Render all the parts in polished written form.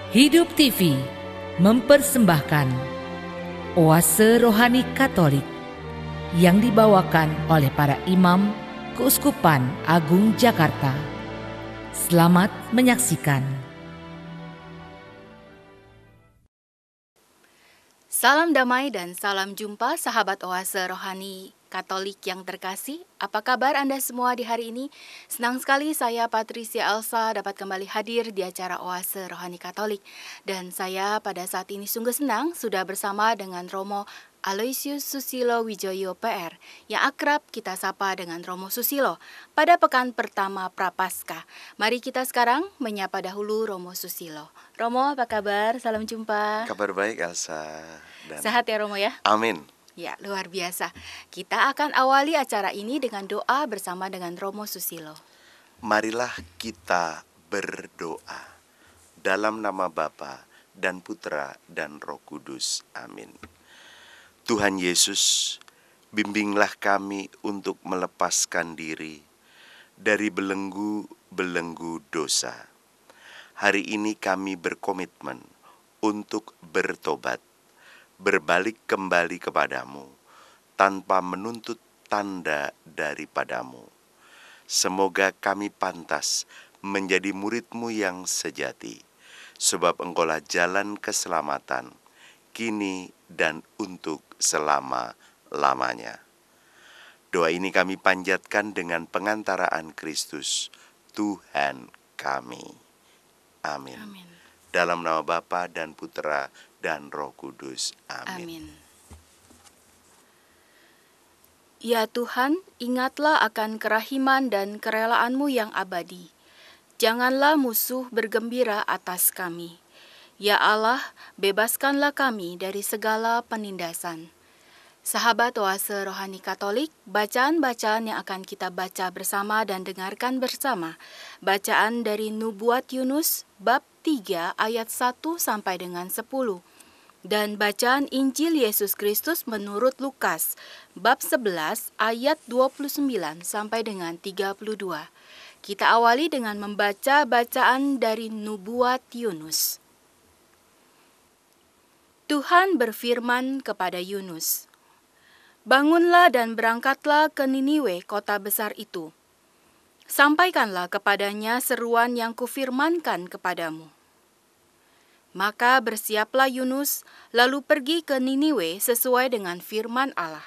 Hidup TV mempersembahkan Oase Rohani Katolik yang dibawakan oleh para imam Keuskupan Agung Jakarta. Selamat menyaksikan. Salam damai dan salam jumpa sahabat Oase Rohani Katolik yang terkasih. Apa kabar Anda semua di hari ini? Senang sekali saya Patricia Elsa dapat kembali hadir di acara Oase Rohani Katolik. Dan saya pada saat ini sungguh senang sudah bersama dengan Romo Aloysius Susilo Wijoyo PR yang akrab kita sapa dengan Romo Susilo pada pekan pertama Prapaskah. Mari kita sekarang menyapa dahulu Romo Susilo. Romo, apa kabar? Salam jumpa. Kabar baik, Elsa. Sehat ya Romo ya? Amin. Ya, luar biasa. Kita akan awali acara ini dengan doa bersama dengan Romo Susilo. Marilah kita berdoa. Dalam nama Bapa dan Putra dan Roh Kudus. Amin. Tuhan Yesus, bimbinglah kami untuk melepaskan diri dari belenggu-belenggu dosa. Hari ini kami berkomitmen untuk bertobat, berbalik kembali kepadamu, tanpa menuntut tanda daripadamu. Semoga kami pantas menjadi murid-Mu yang sejati, sebab Engkaulah jalan keselamatan, kini dan untuk selama-lamanya. Doa ini kami panjatkan dengan pengantaraan Kristus, Tuhan kami. Amin. Amin. Dalam nama Bapa dan Putra dan Roh Kudus. Amin. Amin. Ya Tuhan, ingatlah akan kerahiman dan kerelaanmu yang abadi. Janganlah musuh bergembira atas kami. Ya Allah, bebaskanlah kami dari segala penindasan. Sahabat Oase Rohani Katolik, bacaan-bacaan yang akan kita baca bersama dan dengarkan bersama. Bacaan dari Nubuat Yunus, bab 3 ayat 1 sampai dengan 10. Dan bacaan Injil Yesus Kristus menurut Lukas, bab 11 ayat 29 sampai dengan 32. Kita awali dengan membaca bacaan dari Nubuat Yunus. Tuhan berfirman kepada Yunus, "Bangunlah dan berangkatlah ke Niniwe, kota besar itu. Sampaikanlah kepadanya seruan yang kufirmankan kepadamu." Maka bersiaplah Yunus, lalu pergi ke Niniwe sesuai dengan firman Allah.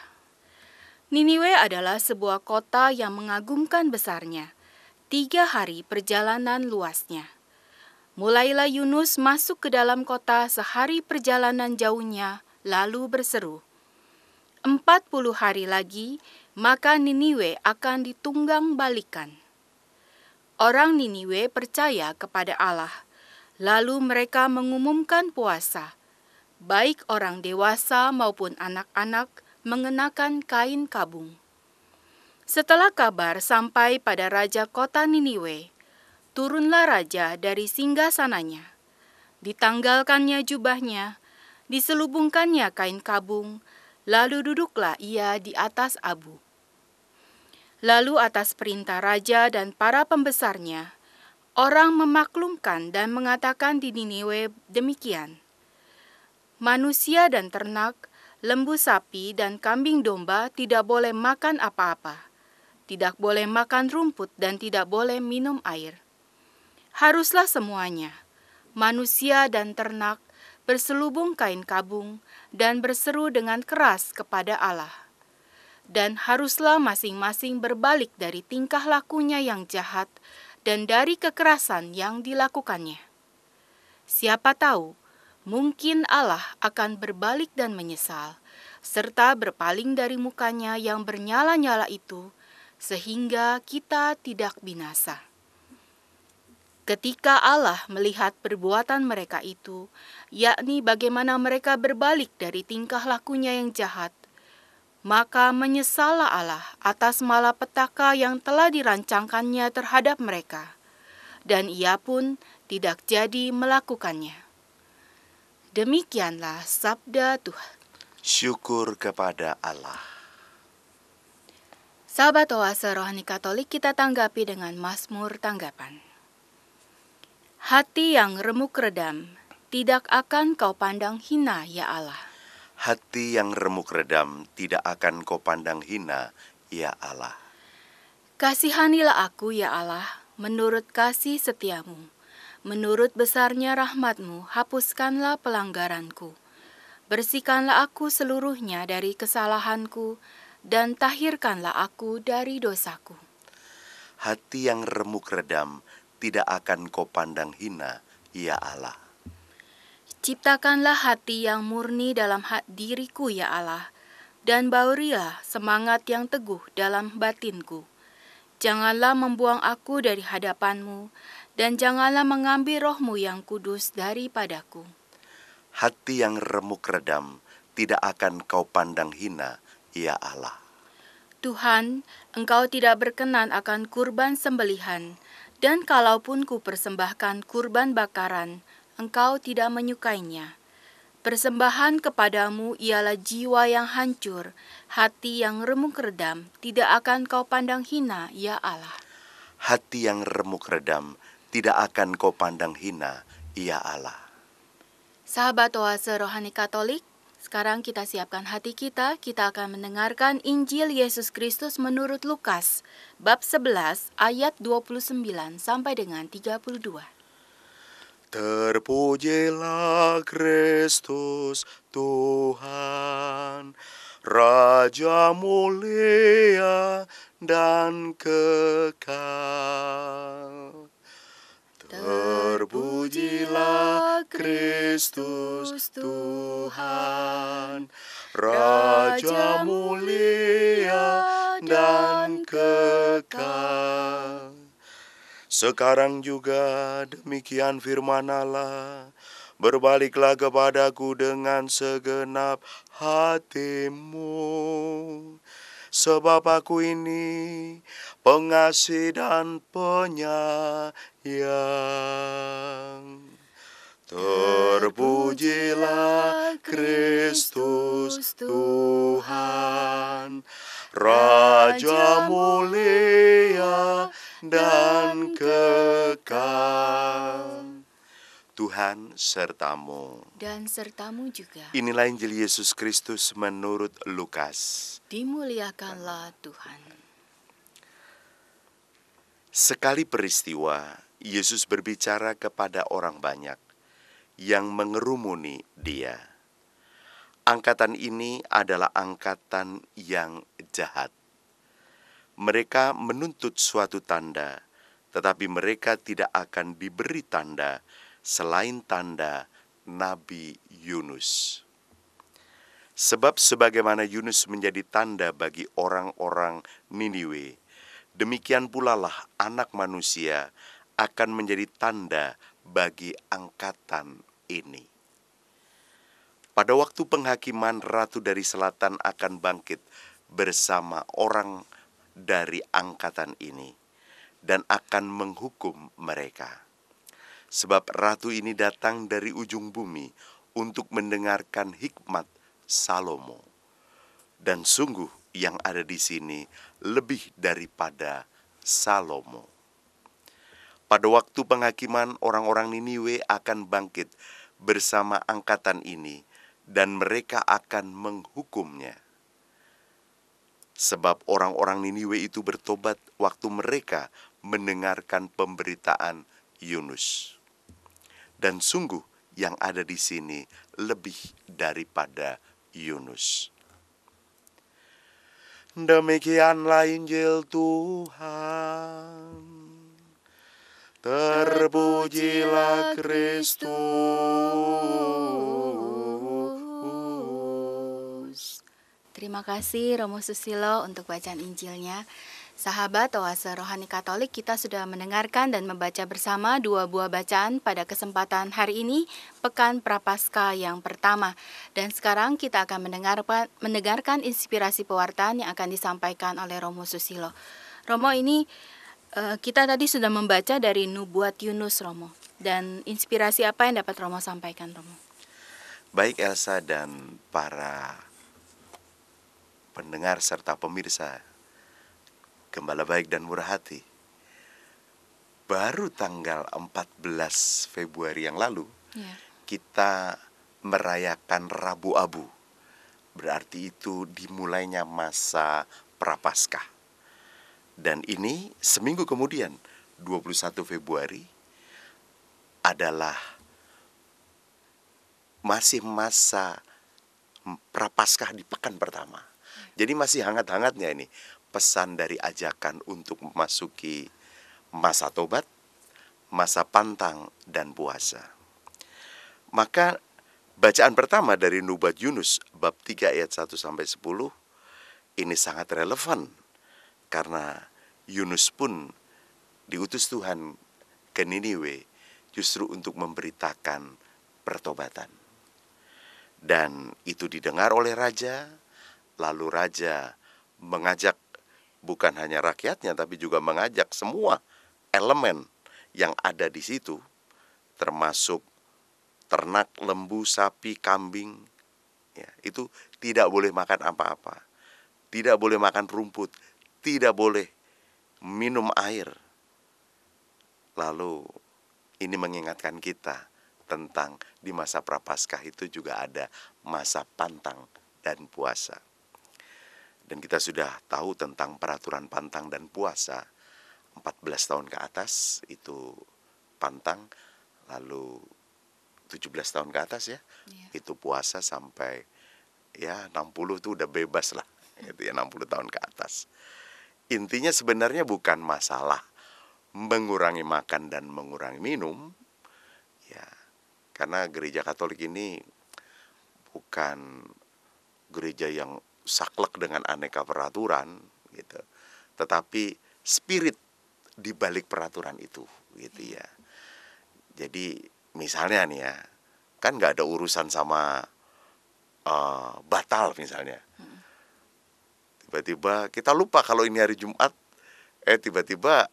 Niniwe adalah sebuah kota yang mengagumkan besarnya, 3 hari perjalanan luasnya. Mulailah Yunus masuk ke dalam kota sehari perjalanan jauhnya, lalu berseru, 40 hari lagi, maka Niniwe akan ditunggang balikan. Orang Niniwe percaya kepada Allah, lalu mereka mengumumkan puasa. Baik orang dewasa maupun anak-anak mengenakan kain kabung. Setelah kabar sampai pada raja kota Niniwe, turunlah raja dari singgasananya. Ditanggalkannya jubahnya, diselubungkannya kain kabung, lalu duduklah ia di atas abu. Lalu atas perintah raja dan para pembesarnya, orang memaklumkan dan mengatakan di Niniwe demikian, manusia dan ternak, lembu sapi dan kambing domba tidak boleh makan apa-apa, tidak boleh makan rumput dan tidak boleh minum air. Haruslah semuanya, manusia dan ternak, berselubung kain kabung dan berseru dengan keras kepada Allah. Dan haruslah masing-masing berbalik dari tingkah lakunya yang jahat dan dari kekerasan yang dilakukannya. Siapa tahu, mungkin Allah akan berbalik dan menyesal, serta berpaling dari mukanya yang bernyala-nyala itu, sehingga kita tidak binasa. Ketika Allah melihat perbuatan mereka itu, yakni bagaimana mereka berbalik dari tingkah lakunya yang jahat, maka menyesallah Allah atas malapetaka yang telah dirancangkannya terhadap mereka, dan ia pun tidak jadi melakukannya. Demikianlah sabda Tuhan. Syukur kepada Allah. Sahabat Oase Rohani Katolik, kita tanggapi dengan Mazmur tanggapan. Hati yang remuk redam, tidak akan kau pandang hina, ya Allah. Hati yang remuk redam tidak akan kau pandang hina, ya Allah. Kasihanilah aku, ya Allah, menurut kasih setiamu. Menurut besarnya rahmat-Mu, hapuskanlah pelanggaranku. Bersihkanlah aku seluruhnya dari kesalahanku, dan tahirkanlah aku dari dosaku. Hati yang remuk redam tidak akan kau pandang hina, ya Allah. Ciptakanlah hati yang murni dalam diriku, ya Allah, dan baurilah semangat yang teguh dalam batinku. Janganlah membuang aku dari hadapan-Mu, dan janganlah mengambil roh-Mu yang kudus daripadaku. Hati yang remuk redam tidak akan kau pandang hina, ya Allah. Tuhan, Engkau tidak berkenan akan kurban sembelihan, dan kalaupun ku persembahkan kurban bakaran, Engkau tidak menyukainya. Persembahan kepadamu ialah jiwa yang hancur, hati yang remuk redam, tidak akan kau pandang hina, ya Allah. Hati yang remuk redam tidak akan kau pandang hina, ya Allah. Sahabat Oase Rohani Katolik, sekarang kita siapkan hati kita akan mendengarkan Injil Yesus Kristus menurut Lukas, bab 11 ayat 29 sampai dengan 32. Terpujilah Kristus Tuhan, Raja mulia dan kekal. Terpujilah Kristus Tuhan, Raja mulia dan kekal. Sekarang juga demikian firman Allah, berbaliklah kepadaku dengan segenap hatimu, sebab aku ini pengasih dan penyayang. Terpujilah Kristus Tuhan, Raja mulia dan kekal. Tuhan sertamu. Dan sertamu juga. Inilah Injil Yesus Kristus menurut Lukas. Dimuliakanlah Tuhan. Sekali peristiwa, Yesus berbicara kepada orang banyak yang mengerumuni dia. Angkatan ini adalah angkatan yang jahat. Mereka menuntut suatu tanda, tetapi mereka tidak akan diberi tanda selain tanda Nabi Yunus. Sebab sebagaimana Yunus menjadi tanda bagi orang-orang Niniwe, demikian pula lah Anak Manusia akan menjadi tanda bagi angkatan ini. Pada waktu penghakiman, Ratu dari Selatan akan bangkit bersama orang dari angkatan ini dan akan menghukum mereka. Sebab Ratu ini datang dari ujung bumi untuk mendengarkan hikmat Salomo. Dan sungguh yang ada di sini lebih daripada Salomo. Pada waktu penghakiman, orang-orang Niniwe akan bangkit bersama angkatan ini dan mereka akan menghukumnya. Sebab orang-orang Niniwe itu bertobat waktu mereka mendengarkan pemberitaan Yunus. Dan sungguh yang ada di sini lebih daripada Yunus. Demikianlah Injil Tuhan. Terpujilah Kristus. Terima kasih Romo Susilo untuk bacaan Injilnya. Sahabat Oase Rohani Katolik, kita sudah mendengarkan dan membaca bersama dua buah bacaan pada kesempatan hari ini, Pekan Prapaskah yang pertama. Dan sekarang kita akan mendengarkan inspirasi pewartaan yang akan disampaikan oleh Romo Susilo. Romo, ini kita tadi sudah membaca dari Nubuat Yunus, Romo. Dan inspirasi apa yang dapat Romo sampaikan, Romo? Baik Elsa dan para pendengar serta pemirsa Gembala Baik dan Murah Hati, baru tanggal 14 Februari yang lalu kita merayakan Rabu Abu. Berarti itu dimulainya masa Prapaskah. Dan ini seminggu kemudian, 21 Februari, adalah masih masa Prapaskah di pekan pertama. Jadi masih hangat-hangatnya ini pesan dari ajakan untuk memasuki masa tobat, masa pantang, dan puasa. Maka bacaan pertama dari Nubuat Yunus bab 3 ayat 1-10 ini sangat relevan karena Yunus pun diutus Tuhan ke Niniwe justru untuk memberitakan pertobatan. Dan itu didengar oleh raja, lalu raja mengajak bukan hanya rakyatnya tapi juga mengajak semua elemen yang ada di situ, termasuk ternak, lembu, sapi, kambing, ya, itu tidak boleh makan apa-apa, tidak boleh makan rumput, tidak boleh minum air. Lalu ini mengingatkan kita tentang di masa Prapaskah itu juga ada masa pantang dan puasa. Dan kita sudah tahu tentang peraturan pantang dan puasa. 14 tahun ke atas itu pantang, lalu 17 tahun ke atas ya, itu puasa sampai ya 60 itu udah bebas lah, gitu ya, 60 tahun ke atas. Intinya sebenarnya bukan masalah mengurangi makan dan mengurangi minum, ya, karena gereja Katolik ini bukan gereja yang saklek dengan aneka peraturan, gitu, tetapi spirit di balik peraturan itu, gitu ya. Jadi misalnya nih ya, kan nggak ada urusan sama batal misalnya. Tiba-tiba kita lupa kalau ini hari Jumat, tiba-tiba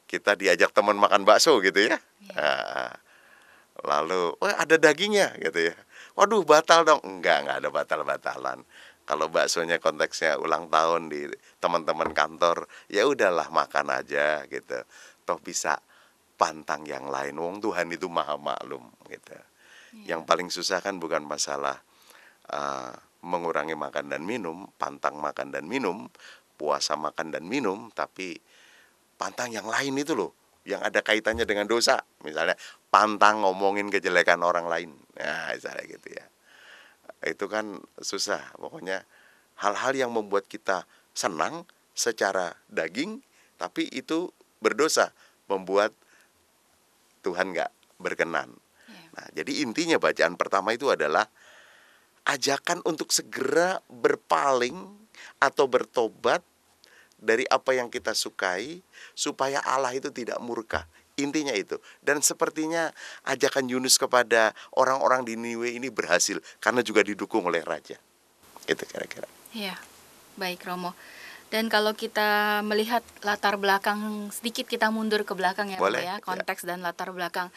kita diajak teman makan bakso gitu ya. Lalu, ada dagingnya gitu ya. Waduh, batal dong. Enggak ada batal-batalan. Kalau baksonya konteksnya ulang tahun di teman-teman kantor, ya udahlah makan aja gitu. Toh bisa pantang yang lain. Wong Tuhan itu maha maklum gitu. Yang paling susah kan bukan masalah mengurangi makan dan minum, pantang makan dan minum, puasa makan dan minum, tapi pantang yang lain itu loh, yang ada kaitannya dengan dosa. Misalnya pantang ngomongin kejelekan orang lain. Nah, misalnya gitu ya. Itu kan susah. Pokoknya hal-hal yang membuat kita senang secara daging, tapi itu berdosa, membuat Tuhan gak berkenan. Nah, jadi intinya bacaan pertama itu adalah ajakan untuk segera berpaling atau bertobat dari apa yang kita sukai, supaya Allah itu tidak murka. Intinya itu. Dan sepertinya ajakan Yunus kepada orang-orang di Niniwe ini berhasil, karena juga didukung oleh raja. Itu kira-kira. Iya, baik Romo. Dan kalau kita melihat latar belakang, sedikit kita mundur ke belakang ya, Boleh, Romo ya, konteks dan latar belakang.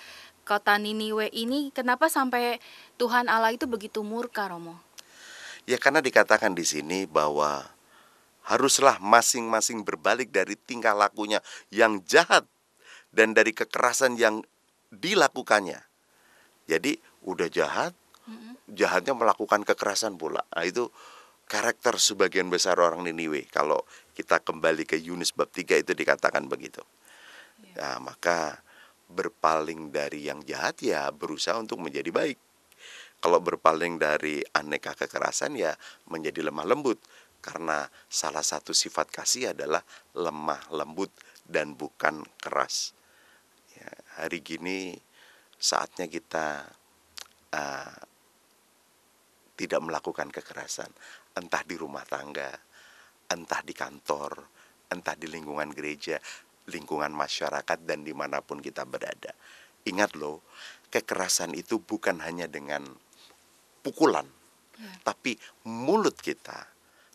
Kota Niniwe ini kenapa sampai Tuhan Allah itu begitu murka, Romo? Ya karena dikatakan di sini bahwa haruslah masing-masing berbalik dari tingkah lakunya yang jahat dan dari kekerasan yang dilakukannya. Jadi udah jahat, jahatnya melakukan kekerasan pula. Nah, itu karakter sebagian besar orang Niniwe. Kalau kita kembali ke Yunus bab 3 itu dikatakan begitu. Nah, maka berpaling dari yang jahat ya berusaha untuk menjadi baik. Kalau berpaling dari aneka kekerasan ya menjadi lemah lembut. Karena salah satu sifat kasih adalah lemah lembut dan bukan keras. Ya, hari gini saatnya kita tidak melakukan kekerasan. Entah di rumah tangga, entah di kantor, entah di lingkungan gereja, lingkungan masyarakat, dan dimanapun kita berada. Ingat loh, kekerasan itu bukan hanya dengan pukulan, tapi mulut kita,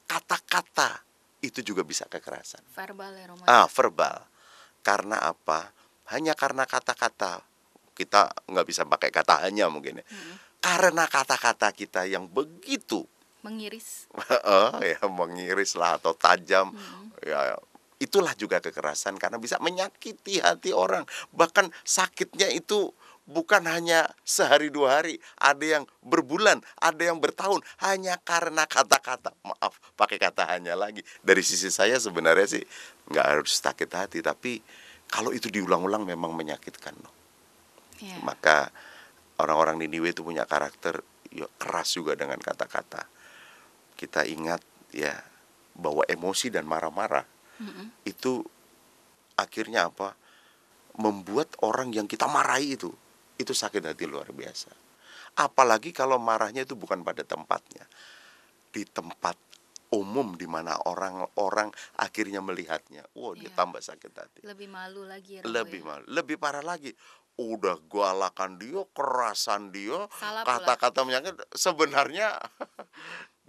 kata-kata itu juga bisa kekerasan. Verbal ya, Romo? Verbal. Karena apa? Hanya karena kata-kata. Kita nggak bisa pakai kata hanya mungkin ya. Karena kata-kata kita yang begitu mengiris. Ya mengiris lah atau tajam. Ya itulah juga kekerasan karena bisa menyakiti hati orang. Bahkan sakitnya itu bukan hanya sehari dua hari, ada yang berbulan, ada yang bertahun, hanya karena kata-kata. Maaf, pakai kata hanya lagi. Dari sisi saya sebenarnya sih nggak harus sakit hati, tapi kalau itu diulang-ulang memang menyakitkan. Yeah. Maka orang-orang Niniwe itu punya karakter ya, keras juga dengan kata-kata. Kita ingat ya bahwa emosi dan marah-marah itu akhirnya apa? Membuat orang yang kita marahi itu sakit hati luar biasa. Apalagi kalau marahnya itu bukan pada tempatnya, di tempat umum di mana orang-orang akhirnya melihatnya. Wow, dia tambah sakit hati. Lebih malu lagi. Lebih malu, lebih parah lagi. Udah galakan dia, kerasan dia, kata-kata menyakit. Sebenarnya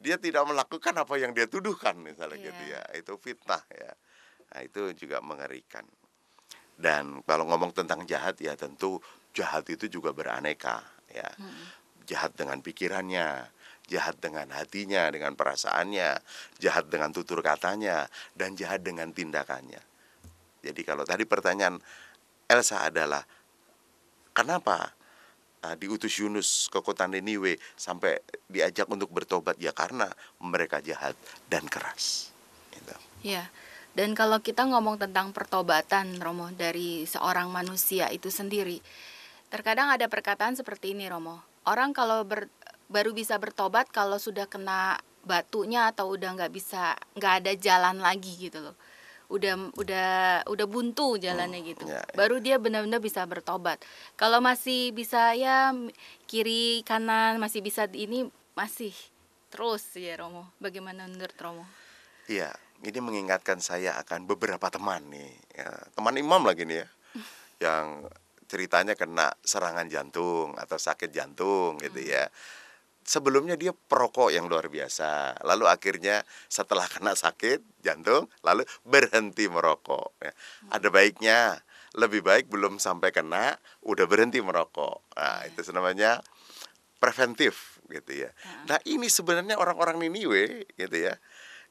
dia tidak melakukan apa yang dia tuduhkan, misalnya gitu ya. Itu fitnah ya. Nah, itu juga mengerikan. Dan kalau ngomong tentang jahat ya tentu jahat itu juga beraneka ya. Jahat dengan pikirannya, jahat dengan hatinya, dengan perasaannya, jahat dengan tutur katanya, dan jahat dengan tindakannya. Jadi kalau tadi pertanyaan Elsa adalah kenapa diutus Yunus ke kota Niniwe sampai diajak untuk bertobat, ya karena mereka jahat dan keras. Gitu. Ya. Dan kalau kita ngomong tentang pertobatan, Romo, dari seorang manusia itu sendiri, terkadang ada perkataan seperti ini, Romo. Orang kalau baru bisa bertobat kalau sudah kena batunya atau udah nggak ada jalan lagi gitu loh. Udah buntu jalannya gitu. Baru dia benar-benar bisa bertobat. Kalau masih bisa ya kiri kanan masih bisa ini masih terus ya, Romo. Bagaimana menurut Romo? Iya. Ini mengingatkan saya akan beberapa teman nih ya, teman imam lagi nih ya, yang ceritanya kena serangan jantung atau sakit jantung gitu ya. Sebelumnya dia perokok yang luar biasa, lalu akhirnya setelah kena sakit jantung lalu berhenti merokok ya. Ada baiknya, lebih baik belum sampai kena udah berhenti merokok. Nah, itu namanya preventif gitu ya. Nah, ini sebenarnya orang-orang Niniwe gitu ya,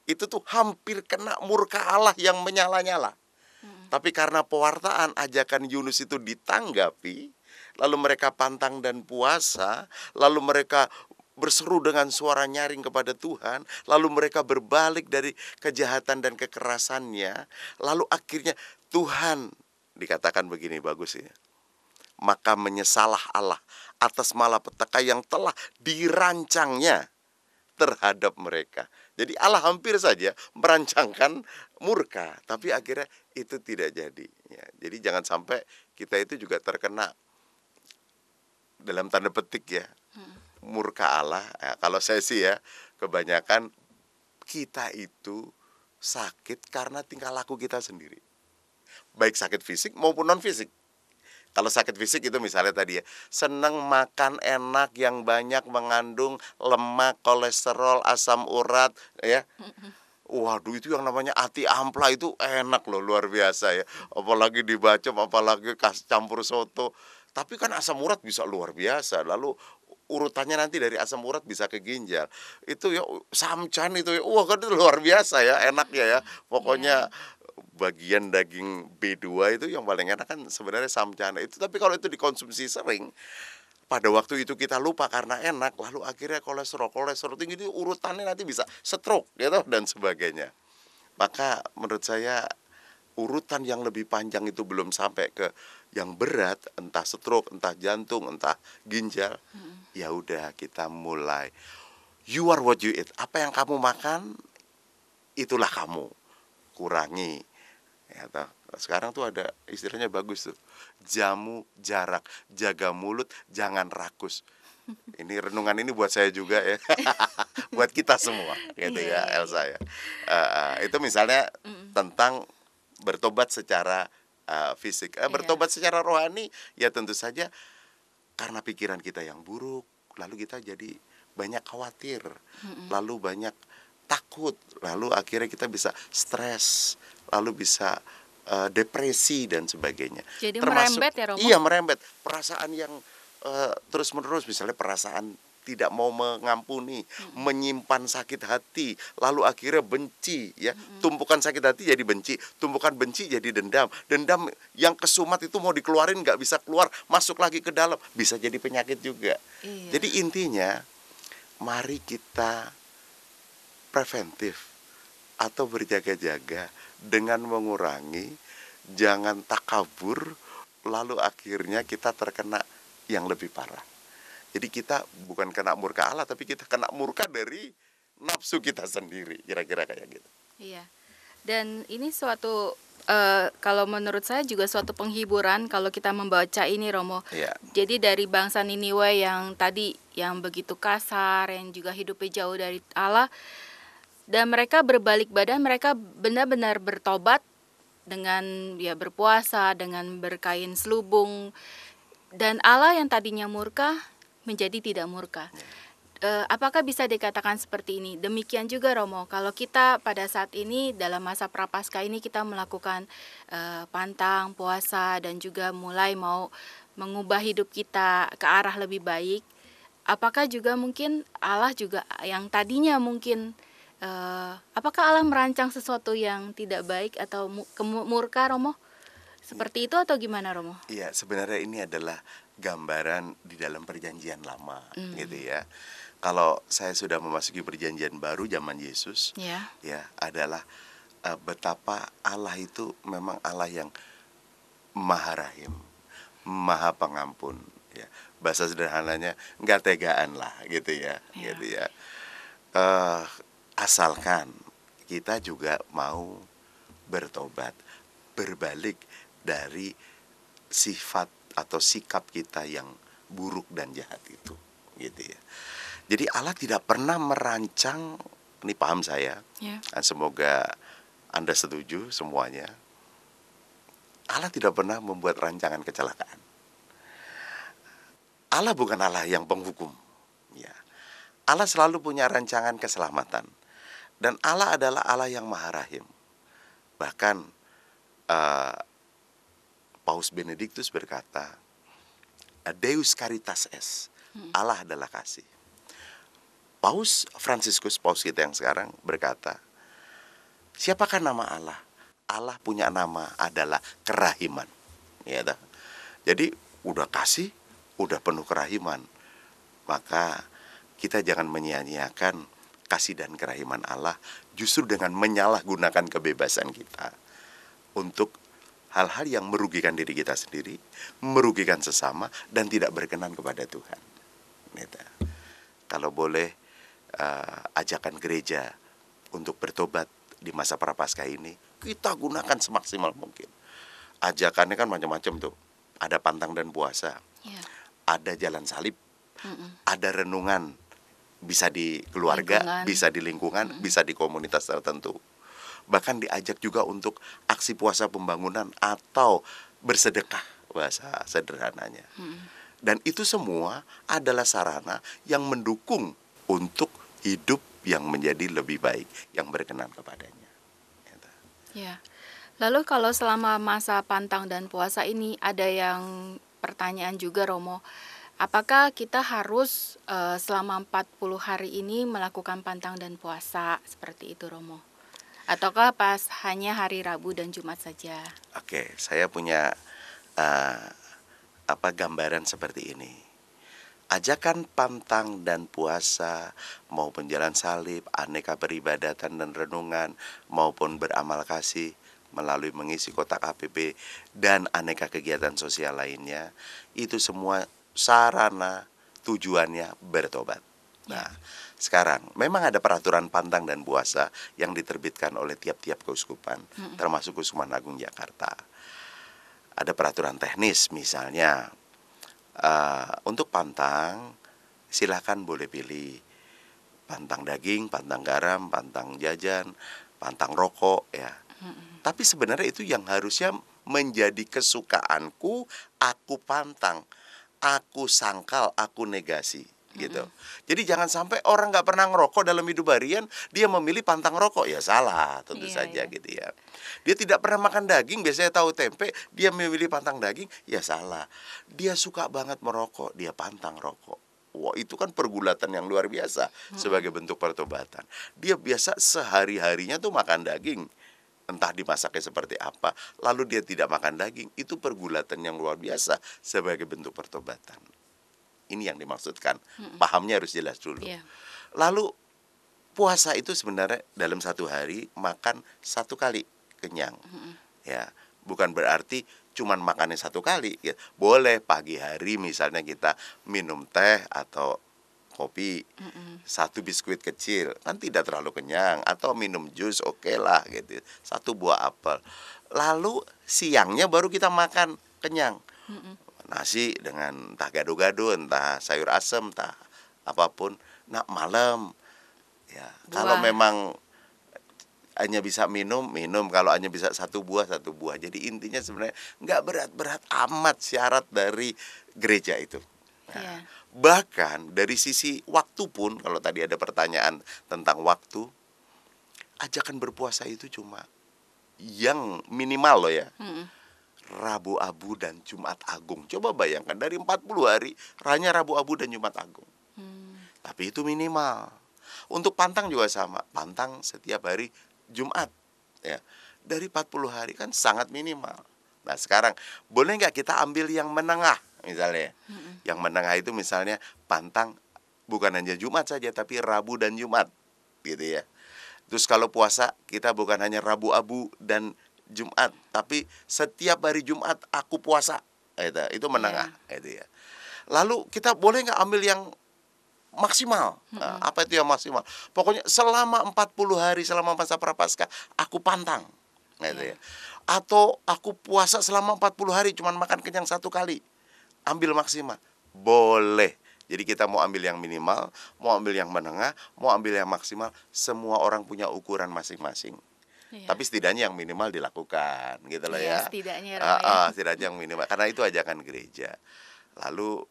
itu tuh hampir kena murka Allah yang menyala-nyala. Tapi karena pewartaan ajakan Yunus itu ditanggapi, lalu mereka pantang dan puasa, lalu mereka berseru dengan suara nyaring kepada Tuhan, lalu mereka berbalik dari kejahatan dan kekerasannya, lalu akhirnya Tuhan dikatakan begini bagus ya. Maka menyesalah Allah atas malapetaka yang telah dirancangnya terhadap mereka. Jadi Allah hampir saja merancangkan murka, tapi akhirnya itu tidak jadi. Ya, jadi jangan sampai kita itu juga terkena dalam tanda petik ya murka Allah. Ya, kalau saya sih ya kebanyakan kita itu sakit karena tingkah laku kita sendiri, baik sakit fisik maupun non fisik. Kalau sakit fisik itu misalnya tadi ya, senang makan enak yang banyak mengandung lemak, kolesterol, asam urat ya. Waduh, itu yang namanya ati ampla itu enak loh, luar biasa ya. Apalagi dibacem, apalagi campur soto. Tapi kan asam urat bisa luar biasa. Lalu urutannya nanti dari asam urat bisa ke ginjal. Itu ya samcan itu ya. Wah, kan itu luar biasa ya, enaknya ya. Pokoknya bagian daging B2 itu yang paling enak kan sebenarnya samcana itu. Tapi kalau itu dikonsumsi sering, pada waktu itu kita lupa karena enak, lalu akhirnya kolesterol tinggi itu urutannya nanti bisa stroke gitu dan sebagainya. Maka menurut saya urutan yang lebih panjang itu belum sampai ke yang berat, entah stroke, entah jantung, entah ginjal. Ya udah, kita mulai. You are what you eat. Apa yang kamu makan, itulah kamu. Kurangi. Ya, sekarang tuh ada istilahnya bagus tuh, jamu jarak, jaga mulut, jangan rakus. Ini renungan ini buat saya juga ya, buat kita semua, gitu ya Elsa ya. Itu misalnya tentang bertobat secara fisik, bertobat secara rohani, ya tentu saja karena pikiran kita yang buruk, lalu kita jadi banyak khawatir, lalu banyak takut, lalu akhirnya kita bisa stres, lalu bisa depresi dan sebagainya. Jadi merembet ya, Romo? Iya, merembet. Perasaan yang terus-menerus, misalnya perasaan tidak mau mengampuni, menyimpan sakit hati, lalu akhirnya benci, ya. Tumpukan sakit hati jadi benci, tumpukan benci jadi dendam. Dendam yang kesumat itu mau dikeluarin nggak bisa keluar, masuk lagi ke dalam, bisa jadi penyakit juga. Iya. Jadi intinya, mari kita preventif atau berjaga-jaga dengan mengurangi, jangan takabur, lalu akhirnya kita terkena yang lebih parah. Jadi kita bukan kena murka Allah, tapi kita kena murka dari nafsu kita sendiri, kira-kira kayak gitu. Iya. Dan ini suatu kalau menurut saya juga suatu penghiburan kalau kita membaca ini, Romo. Iya. Jadi dari bangsa Niniwe yang tadi yang begitu kasar, yang juga hidupnya jauh dari Allah, dan mereka berbalik badan, mereka benar-benar bertobat dengan ya berpuasa, dengan berkain selubung, dan Allah yang tadinya murka menjadi tidak murka. Apakah bisa dikatakan seperti ini? Demikian juga Romo, kalau kita pada saat ini dalam masa Prapaskah ini kita melakukan pantang, puasa, dan juga mulai mau mengubah hidup kita ke arah lebih baik, apakah juga mungkin Allah juga yang tadinya mungkin apakah Allah merancang sesuatu yang tidak baik atau murka, Romo? Seperti itu atau gimana, Romo? Iya, sebenarnya ini adalah gambaran di dalam perjanjian lama, gitu ya. Kalau saya sudah memasuki perjanjian baru zaman Yesus, Ya. ya adalah betapa Allah itu memang Allah yang Maha Rahim, Maha Pengampun. Ya, bahasa sederhananya nggak tegaan lah, gitu ya, Ya. gitu ya. Asalkan kita juga mau bertobat, berbalik dari sifat atau sikap kita yang buruk dan jahat itu, gitu ya. Jadi Allah tidak pernah merancang, ini paham saya, Ya. semoga Anda setuju semuanya. Allah tidak pernah membuat rancangan kecelakaan. Allah bukan Allah yang penghukum, ya. Allah selalu punya rancangan keselamatan, dan Allah adalah Allah yang Maha Rahim. Bahkan Paus Benediktus berkata, Deus Caritas Est, Allah adalah kasih. Paus Fransiskus, paus kita yang sekarang, berkata, siapakah nama Allah? Allah punya nama adalah kerahiman. Ya, jadi udah kasih, udah penuh kerahiman. Maka kita jangan menyia-nyiakan kasih dan kerahiman Allah justru dengan menyalahgunakan kebebasan kita untuk hal-hal yang merugikan diri kita sendiri, merugikan sesama, dan tidak berkenan kepada Tuhan. Kalau boleh, ajakan gereja untuk bertobat di masa Prapaskah ini, kita gunakan semaksimal mungkin. Ajakannya kan macam-macam tuh. Ada pantang dan puasa, Ya. ada jalan salib, ada renungan, bisa di keluarga, Lingkungan. bisa di lingkungan, bisa di komunitas tertentu. Bahkan diajak juga untuk aksi puasa pembangunan atau bersedekah, bahasa sederhananya. Dan itu semua adalah sarana yang mendukung untuk hidup yang menjadi lebih baik, yang berkenan kepadanya. Ya. Lalu kalau selama masa pantang dan puasa ini ada yang pertanyaan juga, Romo. Apakah kita harus selama 40 hari ini melakukan pantang dan puasa seperti itu, Romo? Ataukah pas hanya hari Rabu dan Jumat saja? Oke, saya punya gambaran seperti ini. Ajakan pantang dan puasa maupun jalan salib, aneka peribadatan dan renungan maupun beramal kasih melalui mengisi kotak APP dan aneka kegiatan sosial lainnya, itu semua sarana tujuannya bertobat. Nah, sekarang memang ada peraturan pantang dan puasa yang diterbitkan oleh tiap-tiap keuskupan, termasuk Keuskupan Agung Jakarta. Ada peraturan teknis, misalnya untuk pantang silakan boleh pilih pantang daging, pantang garam, pantang jajan, pantang rokok, ya. Tapi sebenarnya itu yang harusnya menjadi kesukaanku, aku pantang, aku sangkal, aku negasi. Gitu. Jadi jangan sampai orang nggak pernah ngerokok dalam hidup harian, dia memilih pantang rokok, ya salah tentu saja gitu ya. Dia tidak pernah makan daging, biasanya tahu tempe, dia memilih pantang daging, ya salah. Dia suka banget merokok, dia pantang rokok. Wah, itu kan pergulatan yang luar biasa sebagai bentuk pertobatan. Dia biasa sehari-harinya tuh makan daging, entah dimasaknya seperti apa, lalu dia tidak makan daging. Itu pergulatan yang luar biasa sebagai bentuk pertobatan. Ini yang dimaksudkan. Pahamnya harus jelas dulu. Iya. Lalu puasa itu sebenarnya dalam satu hari makan satu kali kenyang. Ya, bukan berarti cuman makannya satu kali. Ya. Boleh pagi hari misalnya kita minum teh atau kopi, satu biskuit kecil, kan tidak terlalu kenyang. Atau minum jus, oke lah gitu. Satu buah apel. Lalu siangnya baru kita makan kenyang. Nasi dengan entah gado-gado, entah sayur asem, entah apapun. Nah, malam ya, kalau memang hanya bisa minum. Kalau hanya bisa satu buah. Jadi intinya sebenarnya nggak berat-berat amat syarat dari gereja itu. Nah, bahkan dari sisi waktu pun, kalau tadi ada pertanyaan tentang waktu, ajakan berpuasa itu cuma yang minimal loh ya. Rabu Abu dan Jumat Agung. Coba bayangkan dari 40 hari hanya Rabu Abu dan Jumat Agung. Tapi itu minimal. Untuk pantang juga sama. Pantang setiap hari Jumat ya. Dari 40 hari kan sangat minimal. Nah, sekarang boleh nggak kita ambil yang menengah misalnya. Yang menengah itu misalnya pantang bukan hanya Jumat saja tapi Rabu dan Jumat gitu ya. Terus kalau puasa kita bukan hanya Rabu Abu dan Jumat, tapi setiap hari Jumat aku puasa. Itu menengah itu ya. Lalu kita boleh nggak ambil yang maksimal? Nah, apa itu yang maksimal? Pokoknya selama 40 hari selama masa prapaskah aku pantang gitu ya. Atau aku puasa selama 40 hari cuman makan kenyang satu kali. Ambil maksimal. Boleh. Jadi kita mau ambil yang minimal, mau ambil yang menengah, mau ambil yang maksimal, semua orang punya ukuran masing-masing. Tapi setidaknya yang minimal dilakukan gitu loh ya. Setidaknya setidaknya yang minimal, karena itu ajakan gereja. Lalu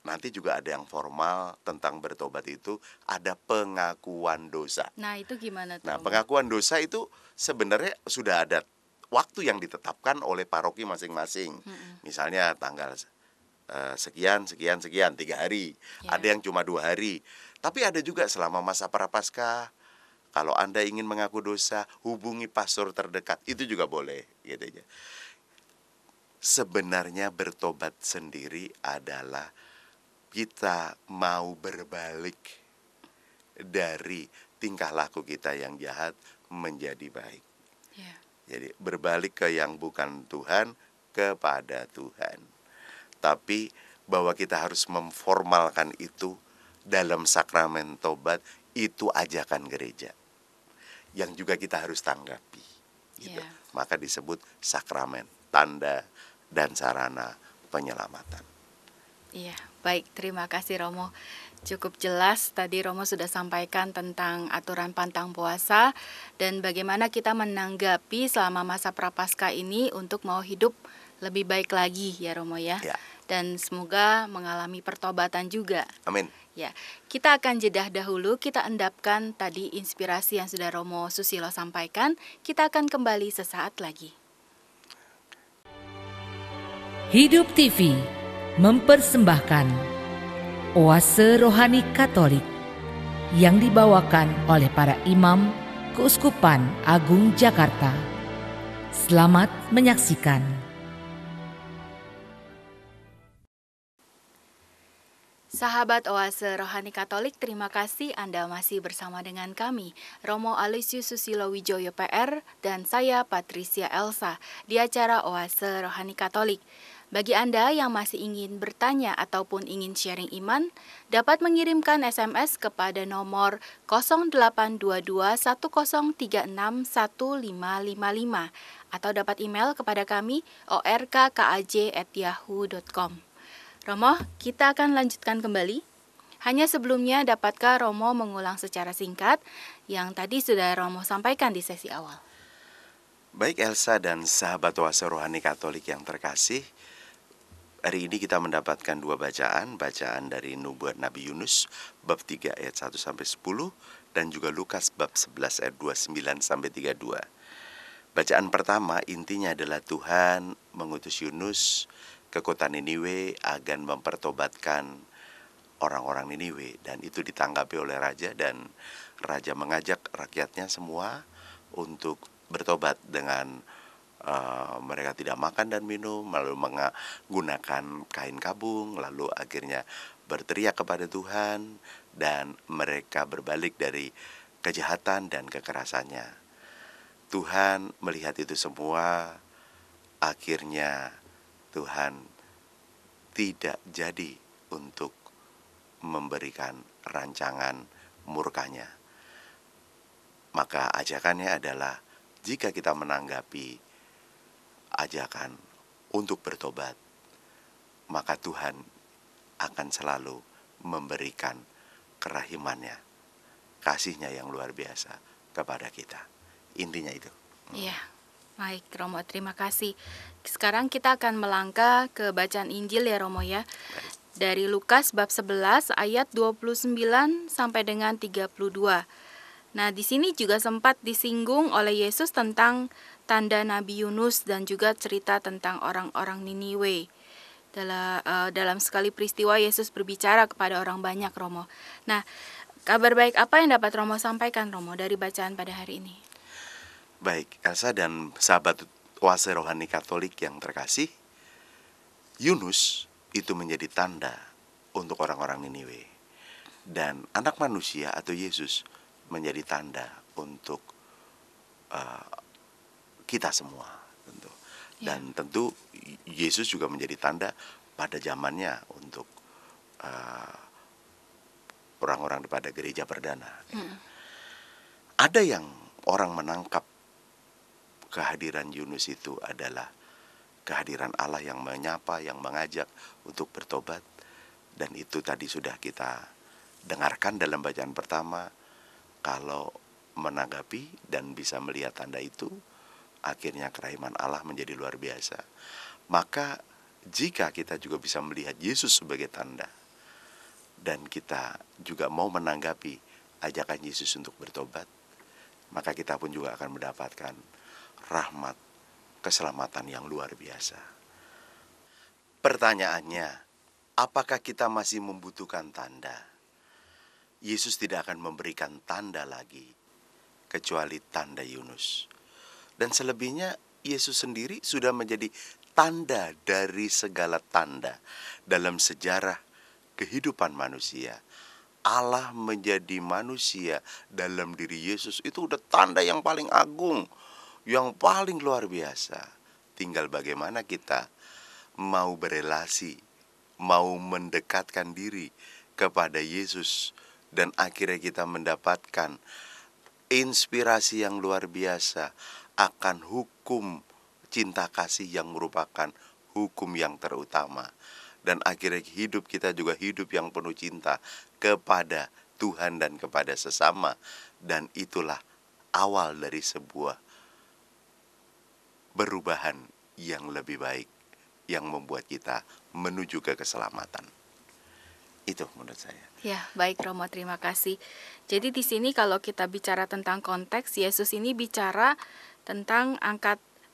nanti juga ada yang formal tentang bertobat itu, ada pengakuan dosa. Nah, itu gimana tuh? Nah, pengakuan dosa itu sebenarnya sudah ada waktu yang ditetapkan oleh paroki masing-masing. Misalnya tanggal sekian 3 hari. Ada yang cuma 2 hari. Tapi ada juga selama masa prapaskah. Kalau Anda ingin mengaku dosa, hubungi pastor terdekat. Itu juga boleh gitu aja. Sebenarnya bertobat sendiri adalah kita mau berbalik dari tingkah laku kita yang jahat menjadi baik. Jadi berbalik ke yang bukan Tuhan kepada Tuhan. Tapi bahwa kita harus memformalkan itu dalam sakramen tobat, itu ajakan gereja yang juga kita harus tanggapi gitu. Maka disebut sakramen, tanda dan sarana penyelamatan. Iya, baik, terima kasih Romo. Cukup jelas tadi Romo sudah sampaikan tentang aturan pantang puasa dan bagaimana kita menanggapi selama masa prapaskah ini untuk mau hidup lebih baik lagi ya Romo ya. Dan semoga mengalami pertobatan juga. Amin. Ya, kita akan jeda dahulu, kita endapkan tadi inspirasi yang sudah Romo Susilo sampaikan. Kita akan kembali sesaat lagi. Hidup TV mempersembahkan Oase Rohani Katolik yang dibawakan oleh para imam Keuskupan Agung Jakarta. Selamat menyaksikan. Sahabat Oase Rohani Katolik, terima kasih Anda masih bersama dengan kami, Romo Aloysius Susilo Wijoyo PR, dan saya Patricia Elsa, di acara Oase Rohani Katolik. Bagi Anda yang masih ingin bertanya ataupun ingin sharing iman, dapat mengirimkan SMS kepada nomor 082210361555 atau dapat email kepada kami orkkaj@yahoo.com. Romo, kita akan lanjutkan kembali. Hanya sebelumnya, dapatkah Romo mengulang secara singkat yang tadi sudah Romo sampaikan di sesi awal? Baik Elsa dan sahabat Oase Rohani Katolik yang terkasih, hari ini kita mendapatkan 2 bacaan dari Nubuat Nabi Yunus bab 3 ayat 1-10 dan juga Lukas bab 11 ayat 29-32. Bacaan pertama intinya adalah Tuhan mengutus Yunus ke kota Niniwe agar mempertobatkan orang-orang Niniwe, dan itu ditanggapi oleh raja, dan raja mengajak rakyatnya semua untuk bertobat dengan mereka tidak makan dan minum, lalu menggunakan kain kabung, lalu akhirnya berteriak kepada Tuhan, dan mereka berbalik dari kejahatan dan kekerasannya. Tuhan melihat itu semua, akhirnya Tuhan tidak jadi untuk memberikan rancangan murkanya. Maka ajakannya adalah, jika kita menanggapi ajakan untuk bertobat, maka Tuhan akan selalu memberikan kerahimannya, kasihnya yang luar biasa kepada kita. Intinya itu. Iya, baik Romo, terima kasih. Sekarang kita akan melangkah ke bacaan Injil ya Romo ya. Dari Lukas bab 11 ayat 29 sampai dengan 32. Nah, di sini juga sempat disinggung oleh Yesus tentang tanda Nabi Yunus dan juga cerita tentang orang-orang Niniwe. Dalam sekali peristiwa Yesus berbicara kepada orang banyak, Romo. Nah, kabar baik apa yang dapat Romo sampaikan, Romo, dari bacaan pada hari ini? Baik, Elsa dan sahabat Oase Rohani Katolik yang terkasih, Yunus itu menjadi tanda untuk orang-orang Niniwe, dan anak manusia atau Yesus menjadi tanda untuk kita semua, tentu. Dan tentu Yesus juga menjadi tanda pada zamannya untuk orang-orang pada gereja perdana. Ada yang orang menangkap kehadiran Yunus itu adalah kehadiran Allah yang menyapa, yang mengajak untuk bertobat. Dan itu tadi sudah kita dengarkan dalam bacaan pertama. Kalau menanggapi dan bisa melihat tanda itu, akhirnya kerahiman Allah menjadi luar biasa. Maka jika kita juga bisa melihat Yesus sebagai tanda, dan kita juga mau menanggapi ajakan Yesus untuk bertobat, maka kita pun juga akan mendapatkan rahmat, keselamatan yang luar biasa. Pertanyaannya, apakah kita masih membutuhkan tanda? Yesus tidak akan memberikan tanda lagi, kecuali tanda Yunus. Dan selebihnya, Yesus sendiri sudah menjadi tanda dari segala tanda dalam sejarah kehidupan manusia. Allah menjadi manusia dalam diri Yesus itu udah tanda yang paling agung, yang paling luar biasa. Tinggal bagaimana kita mau berelasi, mau mendekatkan diri kepada Yesus, dan akhirnya kita mendapatkan inspirasi yang luar biasa akan hukum cinta kasih yang merupakan hukum yang terutama. Dan akhirnya hidup kita juga hidup yang penuh cinta kepada Tuhan dan kepada sesama. Dan itulah awal dari sebuah perubahan yang lebih baik, yang membuat kita menuju ke keselamatan. Itu menurut saya. Ya, baik Romo, terima kasih. Jadi di sini kalau kita bicara tentang konteks, Yesus ini bicara tentang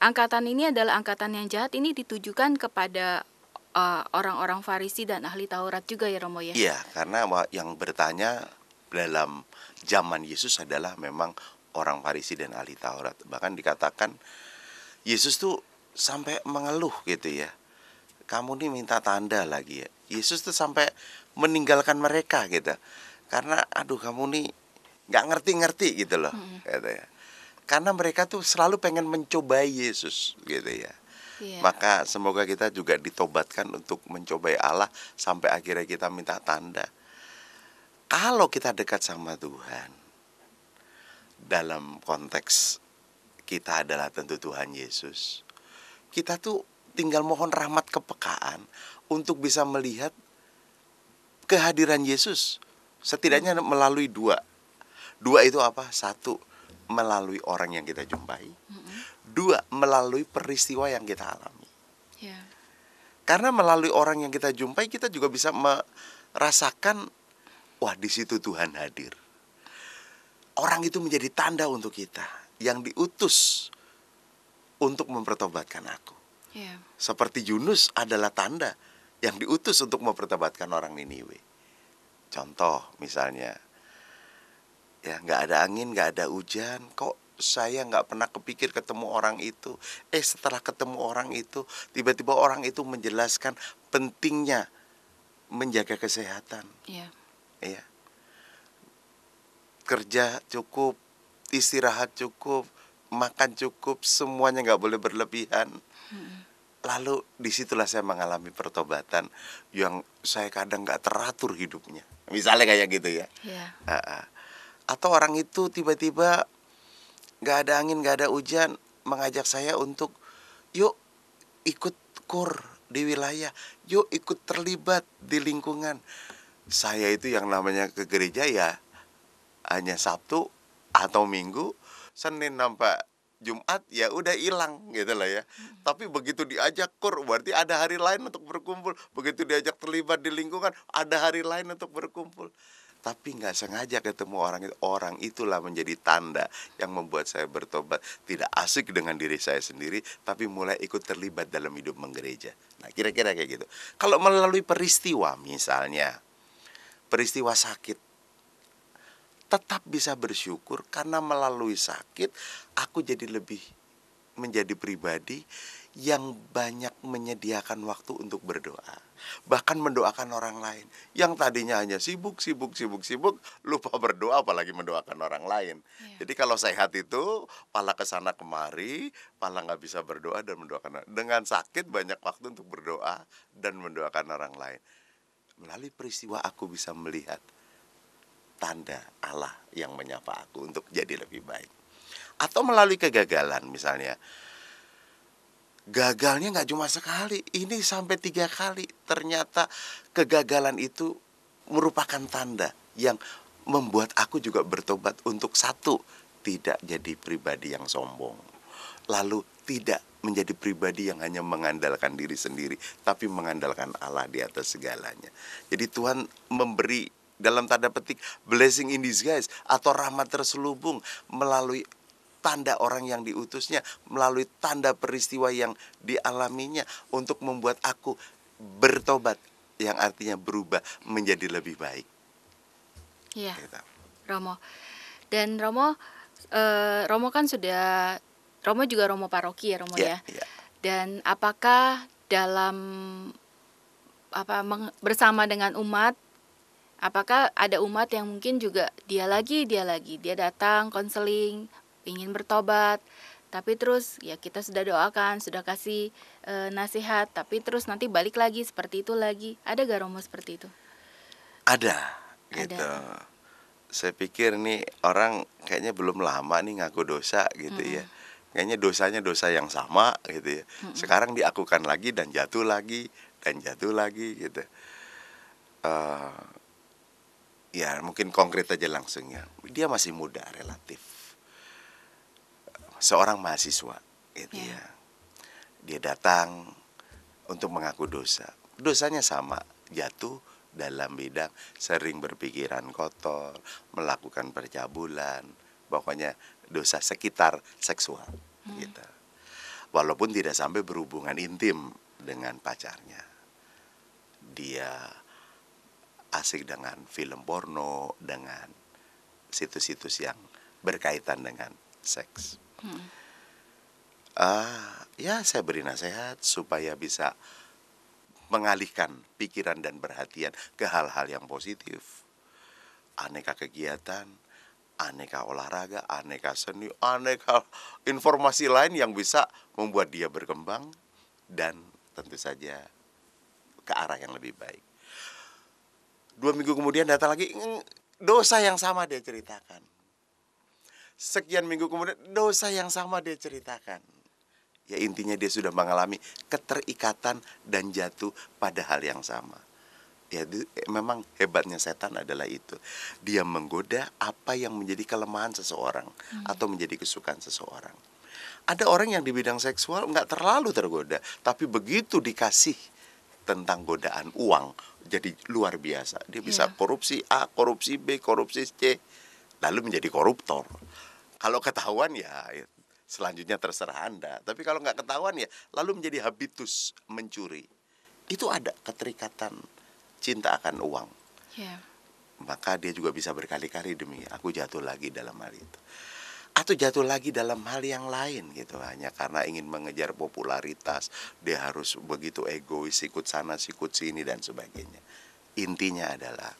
angkatan ini adalah angkatan yang jahat, ini ditujukan kepada orang-orang Farisi dan ahli Taurat juga ya Romo ya? Iya, karena yang bertanya dalam zaman Yesus adalah memang orang Farisi dan ahli Taurat. Bahkan dikatakan Yesus tuh sampai mengeluh gitu ya. Kamu nih minta tanda lagi ya. Yesus tuh sampai meninggalkan mereka gitu. Karena aduh kamu nih gak ngerti-ngerti gitu loh gitu ya. Karena mereka tuh selalu pengen mencobai Yesus gitu ya. Yeah. Maka semoga kita juga ditobatkan untuk mencobai Allah sampai akhirnya kita minta tanda. Kalau kita dekat sama Tuhan, dalam konteks kita adalah tentu Tuhan Yesus, kita tuh tinggal mohon rahmat kepekaan untuk bisa melihat kehadiran Yesus. Setidaknya melalui dua. Dua itu apa? Satu, melalui orang yang kita jumpai. Dua, melalui peristiwa yang kita alami. Yeah. Karena melalui orang yang kita jumpai, kita juga bisa merasakan, wah di situ Tuhan hadir. Orang itu menjadi tanda untuk kita, yang diutus untuk mempertobatkan aku. Yeah. Seperti Yunus adalah tanda yang diutus untuk mempertobatkan orang Niniwe. Contoh misalnya, ya nggak ada angin, nggak ada hujan, kok saya nggak pernah kepikir ketemu orang itu. Setelah ketemu orang itu, tiba-tiba orang itu menjelaskan pentingnya menjaga kesehatan. Iya. Ya, kerja cukup, istirahat cukup, makan cukup, semuanya nggak boleh berlebihan. Lalu disitulah saya mengalami pertobatan yang saya kadang nggak teratur hidupnya. Misalnya kayak gitu ya. Iya. Atau orang itu tiba-tiba nggak ada angin, nggak ada hujan, mengajak saya untuk yuk ikut kur di wilayah, yuk ikut terlibat di lingkungan. Saya itu yang namanya ke gereja ya hanya Sabtu atau Minggu, Senin sampai Jumat ya udah hilang gitu lah ya. Tapi begitu diajak kur berarti ada hari lain untuk berkumpul. Begitu diajak terlibat di lingkungan ada hari lain untuk berkumpul. Tapi nggak sengaja ketemu orang itu. Orang itulah menjadi tanda yang membuat saya bertobat. Tidak asik dengan diri saya sendiri, tapi mulai ikut terlibat dalam hidup menggereja. Nah kira-kira kayak gitu. Kalau melalui peristiwa misalnya, peristiwa sakit, tetap bisa bersyukur karena melalui sakit aku jadi lebih menjadi pribadi yang banyak menyediakan waktu untuk berdoa. Bahkan mendoakan orang lain. Yang tadinya hanya sibuk, lupa berdoa apalagi mendoakan orang lain. Jadi kalau sehat itu, pala kesana kemari, pala nggak bisa berdoa dan mendoakan. Dengan sakit banyak waktu untuk berdoa dan mendoakan orang lain. Melalui peristiwa aku bisa melihat tanda Allah yang menyapa aku untuk jadi lebih baik. Atau melalui kegagalan misalnya. Gagalnya nggak cuma sekali, ini sampai 3 kali. Ternyata kegagalan itu merupakan tanda yang membuat aku juga bertobat untuk satu, tidak jadi pribadi yang sombong. Lalu tidak menjadi pribadi yang hanya mengandalkan diri sendiri, tapi mengandalkan Allah di atas segalanya. Jadi Tuhan memberi dalam tanda petik blessing in disguise atau rahmat terselubung melalui tanda orang yang diutusnya, melalui tanda peristiwa yang dialaminya untuk membuat aku bertobat, yang artinya berubah menjadi lebih baik. Iya, Gitu. Romo. Dan Romo kan sudah, Romo juga Romo paroki ya Romo ya. Iya. Dan apakah dalam bersama dengan umat, apakah ada umat yang mungkin juga dia datang konseling, ingin bertobat, tapi terus ya kita sudah doakan, sudah kasih nasihat, tapi terus nanti balik lagi seperti itu lagi. Ada gak Romo seperti itu? Ada gitu. Saya pikir nih orang kayaknya belum lama nih ngaku dosa gitu ya. Kayaknya dosanya dosa yang sama gitu ya. Sekarang diakukan lagi dan jatuh lagi gitu. Ya mungkin konkret aja langsung ya. Dia masih muda relatif. Seorang mahasiswa gitu ya. Dia datang untuk mengaku dosa. Dosanya sama, jatuh dalam bidang sering berpikiran kotor, melakukan percabulan, pokoknya dosa sekitar seksual gitu. Walaupun tidak sampai berhubungan intim dengan pacarnya. Dia asik dengan film porno, dengan situs-situs yang berkaitan dengan seks. Ya saya beri nasihat supaya bisa mengalihkan pikiran dan perhatian ke hal-hal yang positif. Aneka kegiatan, aneka olahraga, aneka seni, aneka informasi lain yang bisa membuat dia berkembang dan tentu saja ke arah yang lebih baik. 2 minggu kemudian datang lagi, dosa yang sama dia ceritakan. Sekian minggu kemudian dosa yang sama dia ceritakan. Ya intinya dia sudah mengalami keterikatan dan jatuh pada hal yang sama. Ya memang hebatnya setan adalah itu. Dia menggoda apa yang menjadi kelemahan seseorang atau menjadi kesukaan seseorang. Ada orang yang di bidang seksual nggak terlalu tergoda, tapi begitu dikasih tentang godaan uang, jadi luar biasa. Dia bisa korupsi A, korupsi B, korupsi C, lalu menjadi koruptor. Kalau ketahuan ya selanjutnya terserah Anda. Tapi kalau nggak ketahuan ya lalu menjadi habitus mencuri. Itu ada keterikatan cinta akan uang. maka dia juga bisa berkali-kali demi aku jatuh lagi dalam hal itu. Atau jatuh lagi dalam hal yang lain gitu, hanya karena ingin mengejar popularitas, dia harus begitu egois, ikut sana, ikut sini dan sebagainya. Intinya adalah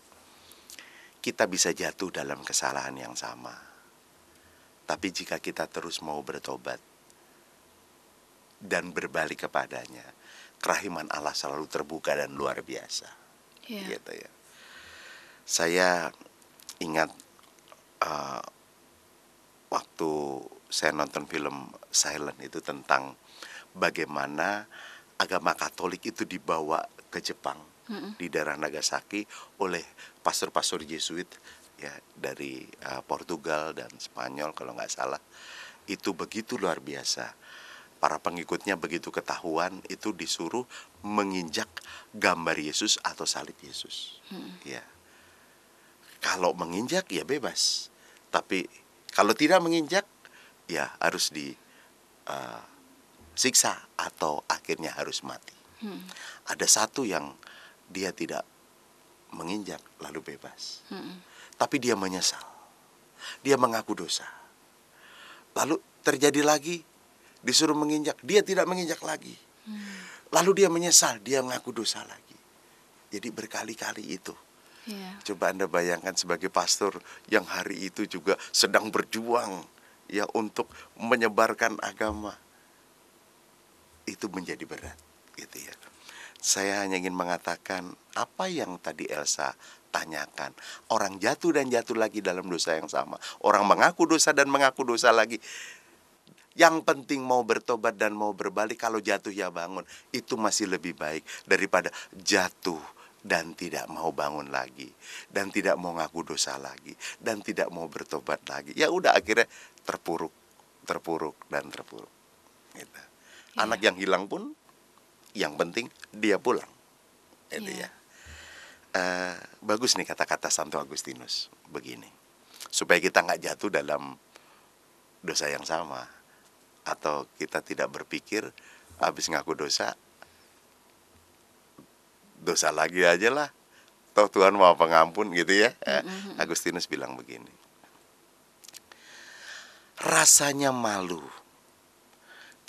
kita bisa jatuh dalam kesalahan yang sama. Tapi jika kita terus mau bertobat dan berbalik kepadanya, kerahiman Allah selalu terbuka dan luar biasa. Gitu ya. Saya ingat waktu saya nonton film Silent itu tentang bagaimana agama Katolik itu dibawa ke Jepang, di daerah Nagasaki oleh pastor-pastor Jesuit ya dari Portugal dan Spanyol kalau nggak salah. Itu begitu luar biasa. Para pengikutnya begitu ketahuan itu disuruh menginjak gambar Yesus atau salib Yesus. Ya. Kalau menginjak ya bebas, tapi kalau tidak menginjak ya harus disiksa atau akhirnya harus mati. Ada satu yang dia tidak menginjak lalu bebas, tapi dia menyesal, dia mengaku dosa. Lalu terjadi lagi, disuruh menginjak, dia tidak menginjak lagi. Lalu dia menyesal, dia mengaku dosa lagi. Jadi berkali-kali itu. Coba Anda bayangkan sebagai pastor yang hari itu juga sedang berjuang ya untuk menyebarkan agama. Itu menjadi berat gitu ya. Saya hanya ingin mengatakan apa yang tadi Elsa tanyakan. Orang jatuh dan jatuh lagi dalam dosa yang sama. Orang mengaku dosa dan mengaku dosa lagi. Yang penting mau bertobat dan mau berbalik, kalau jatuh ya bangun. Itu masih lebih baik daripada jatuh dan tidak mau bangun lagi, dan tidak mau ngaku dosa lagi, dan tidak mau bertobat lagi. Ya udah akhirnya terpuruk gitu. Anak yang hilang pun yang penting dia pulang gitu ya. Bagus nih kata-kata Santo Agustinus begini, supaya kita nggak jatuh dalam dosa yang sama, atau kita tidak berpikir habis ngaku dosa lagi aja lah, toh Tuhan Maha Pengampun gitu ya. Agustinus bilang begini, rasanya malu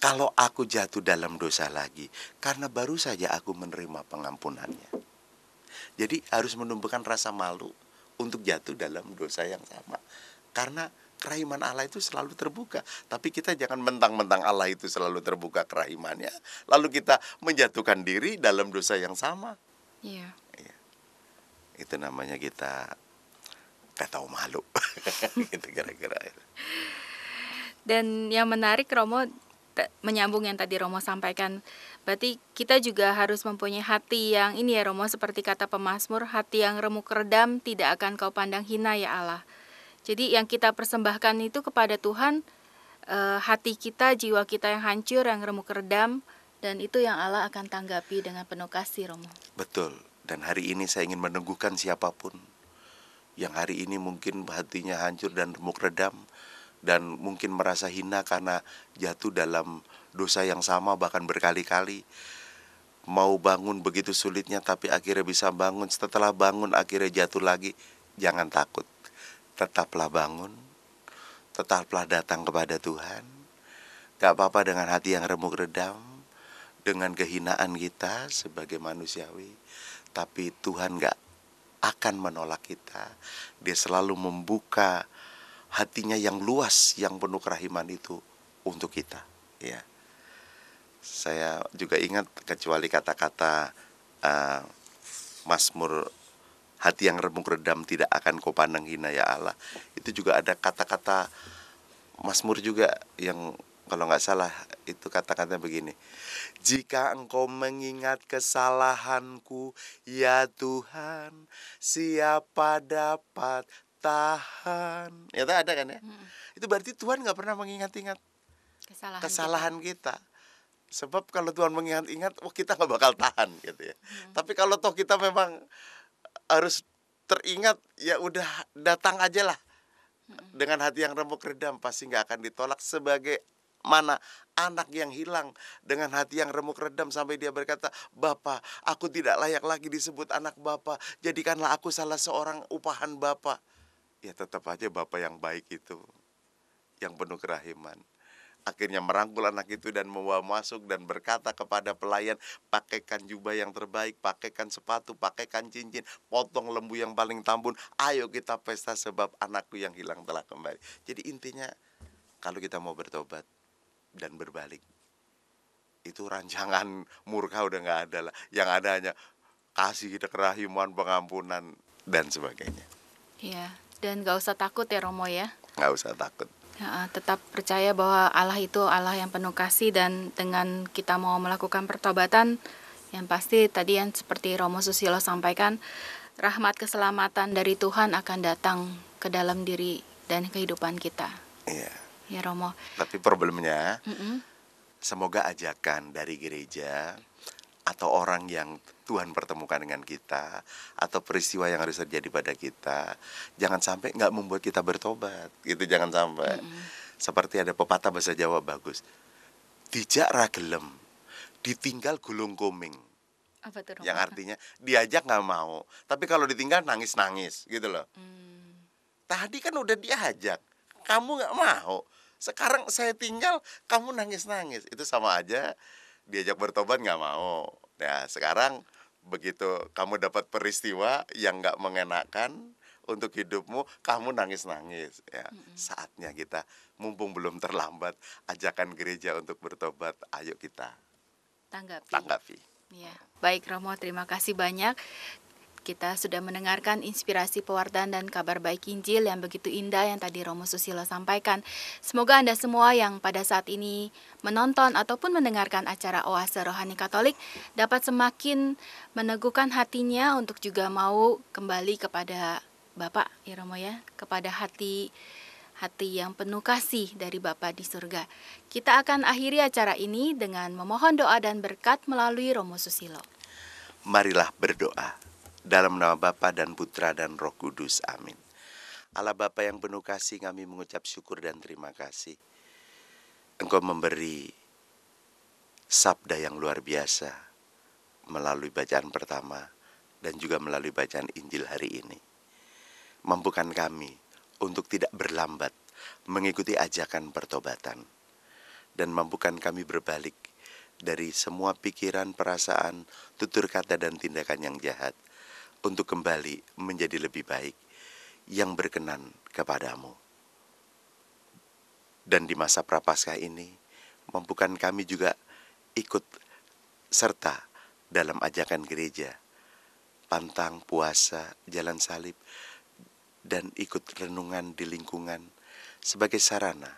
kalau aku jatuh dalam dosa lagi, karena baru saja aku menerima pengampunannya. Jadi harus menumbuhkan rasa malu untuk jatuh dalam dosa yang sama, karena kerahiman Allah itu selalu terbuka. Tapi kita jangan mentang-mentang Allah itu selalu terbuka kerahimannya, lalu kita menjatuhkan diri dalam dosa yang sama. Iya. Itu namanya kita gak tahu malu. Gitu kira-kira. Dan yang menarik Romo, menyambung yang tadi Romo sampaikan, berarti kita juga harus mempunyai hati yang ini ya Romo, seperti kata pemazmur, hati yang remuk redam tidak akan kau pandang hina ya Allah. Jadi yang kita persembahkan itu kepada Tuhan, hati kita, jiwa kita yang hancur, yang remuk redam, dan itu yang Allah akan tanggapi dengan penuh kasih Romo. Betul. Dan hari ini saya ingin meneguhkan siapapun yang hari ini mungkin hatinya hancur dan remuk redam, dan mungkin merasa hina karena jatuh dalam dosa yang sama bahkan berkali-kali. Mau bangun begitu sulitnya tapi akhirnya bisa bangun, setelah bangun akhirnya jatuh lagi. Jangan takut, tetaplah bangun, tetaplah datang kepada Tuhan. Gak apa-apa dengan hati yang remuk redam, dengan kehinaan kita sebagai manusiawi, tapi Tuhan gak akan menolak kita. Dia selalu membuka hatinya yang luas, yang penuh kerahiman itu untuk kita ya. Saya juga ingat, kecuali kata-kata Mazmur, hati yang remuk redam tidak akan kau pandang hina ya Allah, itu juga ada kata-kata Mazmur juga yang kalau nggak salah itu kata-katanya begini, jika engkau mengingat kesalahanku ya Tuhan, siapa dapat tahan. Itu ada kan ya. Itu berarti Tuhan nggak pernah mengingat-ingat kesalahan kita. Sebab kalau Tuhan mengingat-ingat, kita nggak bakal tahan gitu ya. Tapi kalau toh kita memang harus teringat, ya udah datang aja lah. Dengan hati yang remuk redam, pasti nggak akan ditolak, sebagai mana anak yang hilang dengan hati yang remuk redam sampai dia berkata, "Bapa, aku tidak layak lagi disebut anak Bapa. Jadikanlah aku salah seorang upahan Bapa." Ya tetap aja Bapa yang baik itu, yang penuh kerahiman, akhirnya merangkul anak itu dan membawa masuk dan berkata kepada pelayan, "Pakaikan jubah yang terbaik, pakaikan sepatu, pakaikan cincin, potong lembu yang paling tambun. Ayo kita pesta sebab anakku yang hilang telah kembali." Jadi intinya, kalau kita mau bertobat dan berbalik, itu rancangan murka udah gak ada lah. Yang ada hanya kasih kita kerahiman, pengampunan, dan sebagainya. Ya, dan gak usah takut ya Romo ya. Gak usah takut. Ya, tetap percaya bahwa Allah itu Allah yang penuh kasih, dan dengan kita mau melakukan pertobatan, yang pasti tadi yang seperti Romo Susilo sampaikan, rahmat keselamatan dari Tuhan akan datang ke dalam diri dan kehidupan kita. Iya. Ya Romo. Tapi problemnya, semoga ajakan dari gereja atau orang yang Tuhan pertemukan dengan kita, atau peristiwa yang harus terjadi pada kita, jangan sampai nggak membuat kita bertobat, gitu. Jangan sampai. Seperti ada pepatah bahasa Jawa bagus, dijak ra gelem, ditinggal gulung koming. Apa tuh, Romo? Yang artinya diajak nggak mau, tapi kalau ditinggal nangis-nangis, gitu loh. Tadi kan udah diajak, kamu nggak mau. Sekarang saya tinggal, kamu nangis-nangis. Itu sama aja diajak bertobat nggak mau. Nah sekarang begitu kamu dapat peristiwa yang nggak mengenakan untuk hidupmu, kamu nangis-nangis. Ya, saatnya kita, mumpung belum terlambat, ajakan gereja untuk bertobat, ayo kita tanggapi. Ya, baik Romo, terima kasih banyak. Kita sudah mendengarkan inspirasi pewartaan dan kabar baik Injil yang begitu indah yang tadi Romo Susilo sampaikan. Semoga Anda semua yang pada saat ini menonton ataupun mendengarkan acara Oase Rohani Katolik dapat semakin meneguhkan hatinya untuk juga mau kembali kepada Bapa, ya Romo ya, kepada hati yang penuh kasih dari Bapa di surga. Kita akan akhiri acara ini dengan memohon doa dan berkat melalui Romo Susilo. Marilah berdoa. Dalam nama Bapa dan Putra dan Roh Kudus. Amin. Allah Bapa yang penuh kasih, kami mengucap syukur dan terima kasih. Engkau memberi sabda yang luar biasa melalui bacaan pertama dan juga melalui bacaan Injil hari ini. Mampukan kami untuk tidak berlambat mengikuti ajakan pertobatan, dan mampukan kami berbalik dari semua pikiran, perasaan, tutur kata dan tindakan yang jahat, untuk kembali menjadi lebih baik, yang berkenan kepadamu. Dan di masa Prapaskah ini, mampukan kami juga ikut serta dalam ajakan gereja, pantang, puasa, jalan salib, dan ikut renungan di lingkungan sebagai sarana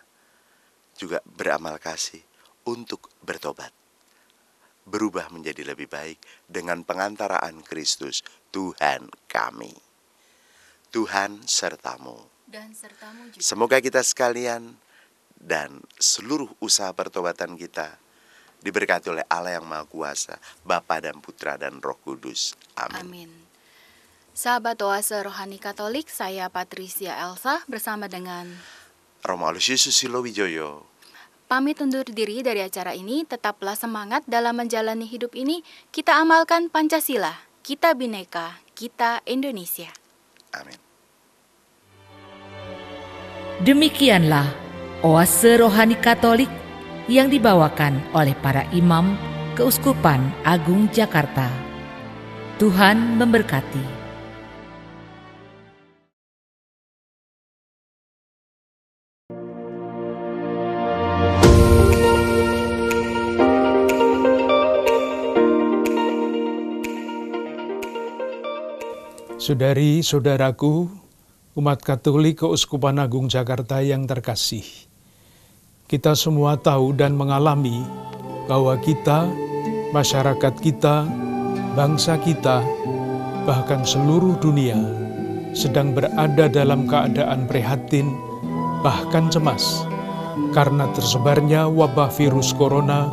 juga beramal kasih untuk bertobat, berubah menjadi lebih baik dengan pengantaraan Kristus Tuhan kami. Tuhan sertamu. Dan sertamu juga. Semoga kita sekalian dan seluruh usaha pertobatan kita diberkati oleh Allah yang Maha Kuasa, Bapa dan Putra dan Roh Kudus. Amin. Amin. Sahabat Oase Rohani Katolik, saya Patricia Elsa bersama dengan Romo Alusius Susilo Wijoyo pamit undur diri dari acara ini. Tetaplah semangat dalam menjalani hidup ini. Kita amalkan Pancasila. Kita Bhinneka, kita Indonesia. Amin. Demikianlah Oase Rohani Katolik yang dibawakan oleh para imam Keuskupan Agung Jakarta. Tuhan memberkati. Saudari-saudaraku, umat Katolik Keuskupan Agung Jakarta yang terkasih, kita semua tahu dan mengalami bahwa kita, masyarakat kita, bangsa kita, bahkan seluruh dunia sedang berada dalam keadaan prihatin, bahkan cemas, karena tersebarnya wabah virus corona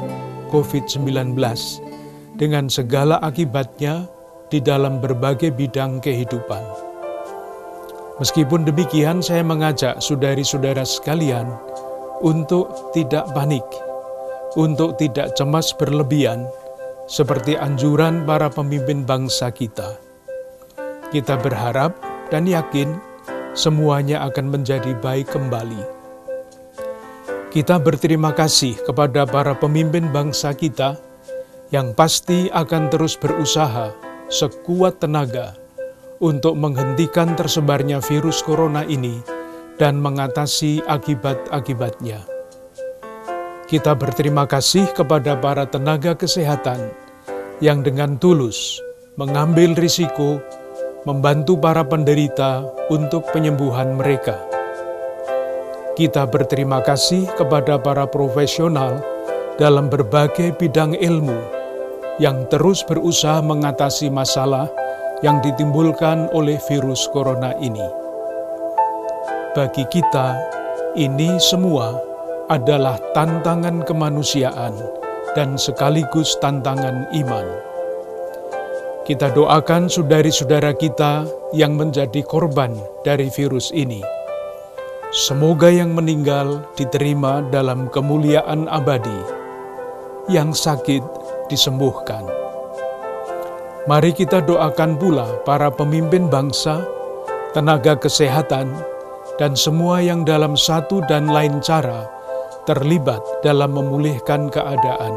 COVID-19 dengan segala akibatnya di dalam berbagai bidang kehidupan. Meskipun demikian, saya mengajak saudari-saudara sekalian untuk tidak panik, untuk tidak cemas berlebihan, seperti anjuran para pemimpin bangsa kita. Kita berharap dan yakin semuanya akan menjadi baik kembali. Kita berterima kasih kepada para pemimpin bangsa kita yang pasti akan terus berusaha sekuat tenaga untuk menghentikan tersebarnya virus corona ini dan mengatasi akibat-akibatnya. Kita berterima kasih kepada para tenaga kesehatan yang dengan tulus mengambil risiko membantu para penderita untuk penyembuhan mereka. Kita berterima kasih kepada para profesional dalam berbagai bidang ilmu yang terus berusaha mengatasi masalah yang ditimbulkan oleh virus corona ini. Bagi kita, ini semua adalah tantangan kemanusiaan dan sekaligus tantangan iman. Kita doakan saudari-saudara kita yang menjadi korban dari virus ini. Semoga yang meninggal diterima dalam kemuliaan abadi, yang sakit disembuhkan. Mari kita doakan pula para pemimpin bangsa, tenaga kesehatan, dan semua yang dalam satu dan lain cara terlibat dalam memulihkan keadaan.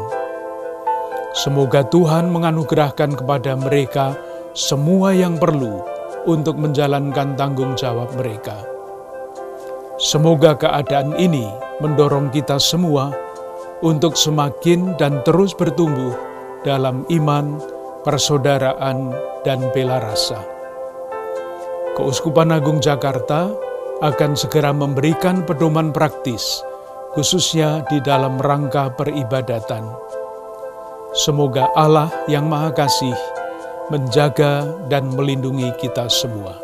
Semoga Tuhan menganugerahkan kepada mereka semua yang perlu untuk menjalankan tanggung jawab mereka. Semoga keadaan ini mendorong kita semua untuk semakin dan terus bertumbuh dalam iman, persaudaraan, dan bela rasa. Keuskupan Agung Jakarta akan segera memberikan pedoman praktis, khususnya di dalam rangka peribadatan. Semoga Allah yang Maha Kasih menjaga dan melindungi kita semua.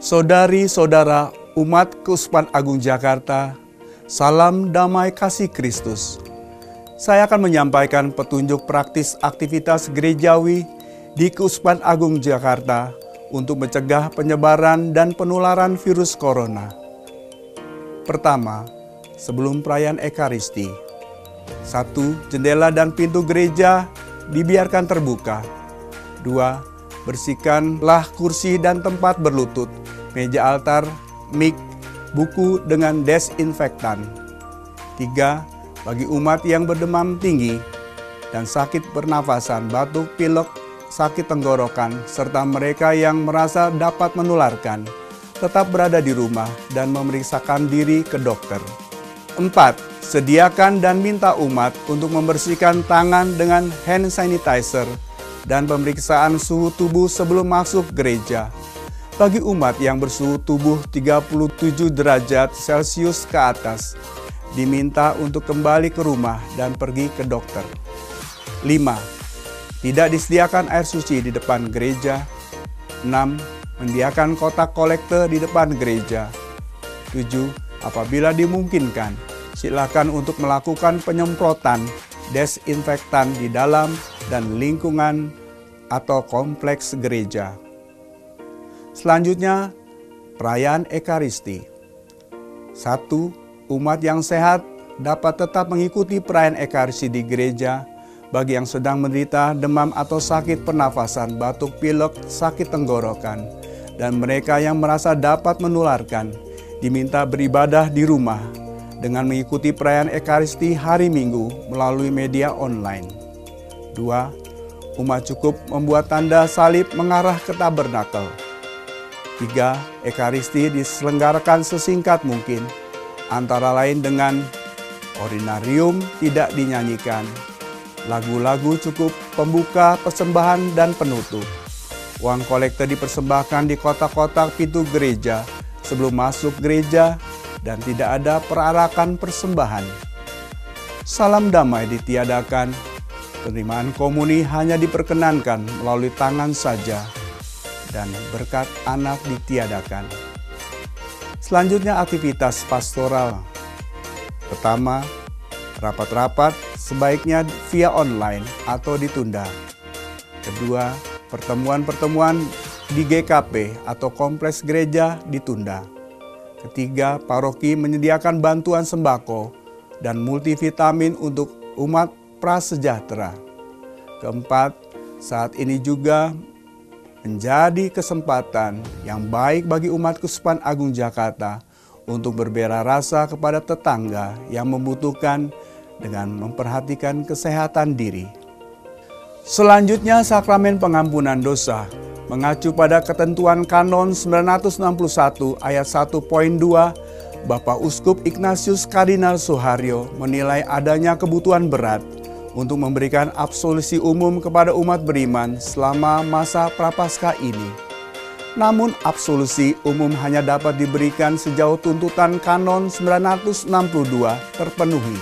Saudari-saudara umat Keuskupan Agung Jakarta, salam damai kasih Kristus. Saya akan menyampaikan petunjuk praktis aktivitas gerejawi di Keuskupan Agung Jakarta untuk mencegah penyebaran dan penularan virus corona. Pertama, sebelum perayaan Ekaristi. 1. Jendela dan pintu gereja dibiarkan terbuka. 2. Bersihkanlah kursi dan tempat berlutut, meja altar, mik, buku dengan desinfektan. 3. Bagi umat yang berdemam tinggi dan sakit pernafasan, batuk, pilek, sakit tenggorokan, serta mereka yang merasa dapat menularkan, tetap berada di rumah dan memeriksakan diri ke dokter. 4. Sediakan dan minta umat untuk membersihkan tangan dengan hand sanitizer dan pemeriksaan suhu tubuh sebelum masuk gereja. Bagi umat yang bersuhu tubuh 37 derajat Celcius ke atas, diminta untuk kembali ke rumah dan pergi ke dokter. 5. Tidak disediakan air suci di depan gereja. 6. Menyediakan kotak kolekte di depan gereja. 7. Apabila dimungkinkan, silakan untuk melakukan penyemprotan desinfektan di dalam dan lingkungan atau kompleks gereja. Selanjutnya, perayaan Ekaristi. 1. Umat yang sehat dapat tetap mengikuti perayaan Ekaristi di gereja. Bagi yang sedang menderita demam atau sakit pernafasan, batuk, pilek, sakit tenggorokan, dan mereka yang merasa dapat menularkan, diminta beribadah di rumah dengan mengikuti perayaan Ekaristi hari Minggu melalui media online. 2. Umat cukup membuat tanda salib mengarah ke tabernakel. 3. Ekaristi diselenggarakan sesingkat mungkin, antara lain dengan Ordinarium tidak dinyanyikan, lagu-lagu cukup pembuka, persembahan, dan penutup. Uang kolekte dipersembahkan di kotak-kotak pintu gereja sebelum masuk gereja dan tidak ada perarakan persembahan. Salam damai ditiadakan, penerimaan komuni hanya diperkenankan melalui tangan saja, dan berkat anak ditiadakan. Selanjutnya aktivitas pastoral. Pertama, rapat-rapat sebaiknya via online atau ditunda. Kedua, pertemuan-pertemuan di GKP atau kompleks gereja ditunda. Ketiga, paroki menyediakan bantuan sembako dan multivitamin untuk umat prasejahtera. Keempat, saat ini juga menjadi kesempatan yang baik bagi umat Keuskupan Agung Jakarta untuk berbela rasa kepada tetangga yang membutuhkan dengan memperhatikan kesehatan diri. Selanjutnya, sakramen pengampunan dosa. Mengacu pada ketentuan Kanon 961 ayat 1.2, Bapak Uskup Ignatius Kardinal Suharyo menilai adanya kebutuhan berat untuk memberikan absolusi umum kepada umat beriman selama masa Prapaskah ini. Namun absolusi umum hanya dapat diberikan sejauh tuntutan Kanon 962 terpenuhi.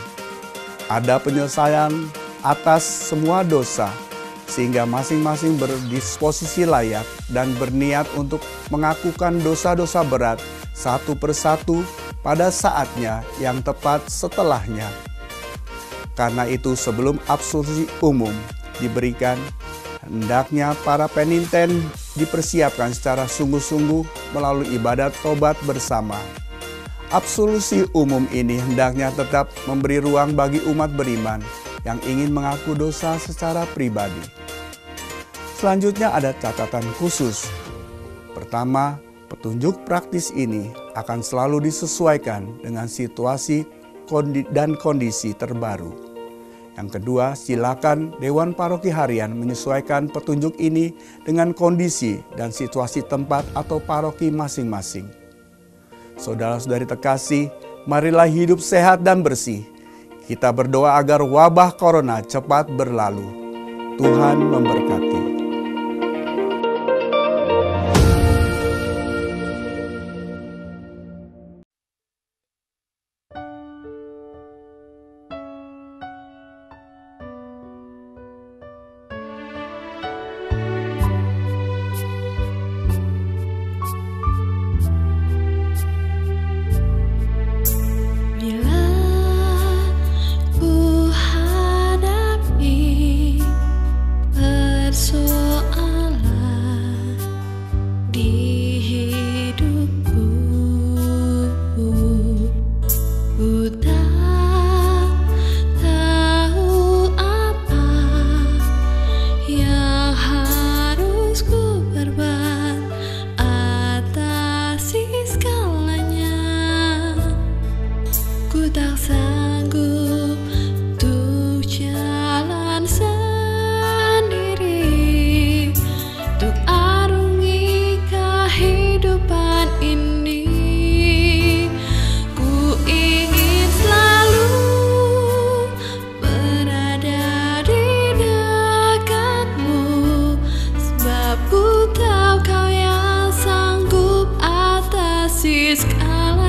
Ada penyelesaian atas semua dosa, sehingga masing-masing berdisposisi layak dan berniat untuk mengakukan dosa-dosa berat satu persatu pada saatnya yang tepat setelahnya. Karena itu sebelum absolusi umum diberikan, hendaknya para peniten dipersiapkan secara sungguh-sungguh melalui ibadat tobat bersama. Absolusi umum ini hendaknya tetap memberi ruang bagi umat beriman yang ingin mengaku dosa secara pribadi. Selanjutnya ada catatan khusus. Pertama, petunjuk praktis ini akan selalu disesuaikan dengan situasi dan kondisi terbaru. Yang kedua, silakan Dewan Paroki Harian menyesuaikan petunjuk ini dengan kondisi dan situasi tempat atau paroki masing-masing. Saudara-saudari terkasih, marilah hidup sehat dan bersih. Kita berdoa agar wabah corona cepat berlalu. Tuhan memberkati. Segala